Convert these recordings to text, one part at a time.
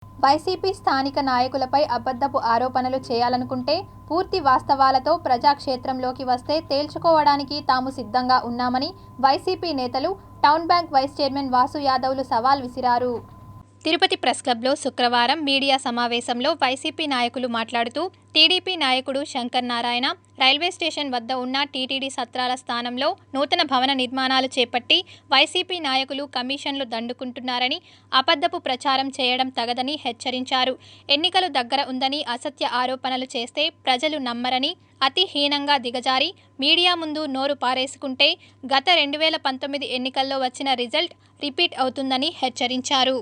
YCP స్థానిక నాయకులపై అబద్ధపు ఆరోపణలు చేయాలనుకుంటే పూర్తి వాస్తవాలతో ప్రజాక్షేత్రంలోకి వస్తే తేల్చుకోవడానికి తాము సిద్ధంగా ఉన్నామని వైసీపీ నేతలు town bank vice chairman Vasu యాదవ్లు సవాల్ విసిరారు. తిరుపతి ప్రెస్ క్లబ్లో శుక్రవారం మీడియా సమావేశంలో వైసీపీ నాయకులు మాట్లాడుతూ టీడీపీ నాయకుడు శంకర్ నారాయణ రైల్వే స్టేషన్ వద్ద ఉన్న టీటీడీ సత్రాల స్థానంలో నూతన భవన నిర్మాణాలు చేపట్టి వైసీపీ నాయకులు కమిషన్లు దండుకుంటున్నారని, అబద్ధపు ప్రచారం చేయడం తగదని హెచ్చరించారు. ఎన్నికలు దగ్గర ఉందని అసత్య ఆరోపణలు చేస్తే ప్రజలు నమ్మరని, అతి హీనంగా దిగజారి మీడియా ముందు నోరు పారేసుకుంటే గత 2019 ఎన్నికల్లో వచ్చిన రిజల్ట్ రిపీట్ అవుతుందని హెచ్చరించారు.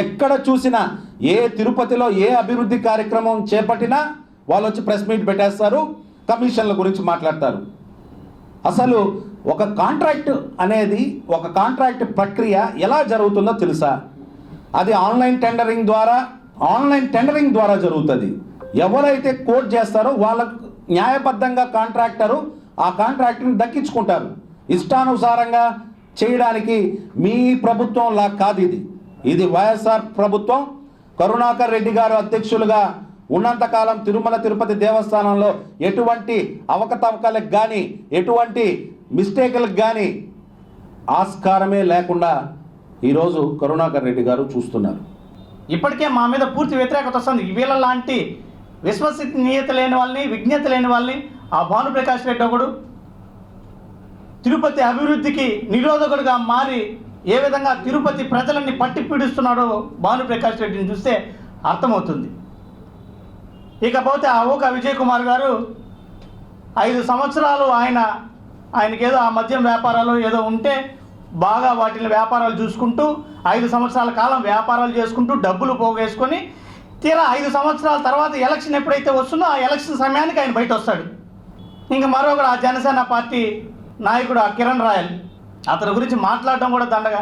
ఎక్కడ చూసినా ఏ తిరుపతిలో ఏ అభివృద్ధి కార్యక్రమం చేపట్టినా వాళ్ళు వచ్చి ప్రెస్ మీట్ పెట్టేస్తారు, కమిషన్ల గురించి మాట్లాడతారు. అసలు ఒక కాంట్రాక్ట్ అనేది, ఒక కాంట్రాక్ట్ ప్రక్రియ ఎలా జరుగుతుందో తెలుసా? అది ఆన్లైన్ టెండరింగ్ ద్వారా జరుగుతుంది. ఎవరైతే కోట్ చేస్తారో వాళ్ళకు న్యాయబద్ధంగా కాంట్రాక్టరు ఆ కాంట్రాక్ట్ని దక్కించుకుంటారు. ఇష్టానుసారంగా చేయడానికి మీ ప్రభుత్వం లా కాదు ఇది వైఎస్ఆర్ ప్రభుత్వం. కరుణాకర్ రెడ్డి గారు అధ్యక్షులుగా ఉన్నంతకాలం తిరుమల తిరుపతి దేవస్థానంలో ఎటువంటి అవకతవకలకు కానీ ఎటువంటి మిస్టేకులకు కానీ ఆస్కారమే లేకుండా ఈరోజు కరుణాకర్ రెడ్డి గారు చూస్తున్నారు. ఇప్పటికే మా మీద పూర్తి వ్యతిరేకత వస్తుంది. వీళ్ళ లాంటి విశ్వసనీయత లేని వాళ్ళని, విజ్ఞత లేని వాళ్ళని, ఆ భానుప్రకాష్ రెడ్డి ఒకడు తిరుపతి అభివృద్ధికి నిరోధకుడుగా మారి ఏ విధంగా తిరుపతి ప్రజలని పట్టి పీడిస్తున్నాడో భానుప్రకాష్ రెడ్డిని చూస్తే అర్థమవుతుంది. ఇకపోతే ఆ ఊక విజయ్ కుమార్ గారు 5 సంవత్సరాలు ఆయనకేదో ఆ మద్యం వ్యాపారాలు ఏదో ఉంటే బాగా వాటిని వ్యాపారాలు చూసుకుంటూ 5 సంవత్సరాల కాలం వ్యాపారాలు చేసుకుంటూ డబ్బులు పోగేసుకొని తీరా 5 సంవత్సరాల తర్వాత ఎలక్షన్ ఎప్పుడైతే వస్తుందో ఆ ఎలక్షన్ సమయానికి ఆయన బయట వస్తాడు. ఇంకా మరొకడు ఆ జనసేన పార్టీ నాయకుడు ఆ కిరణ్ రాయల్, అతని గురించి మాట్లాడడం కూడా దండగా.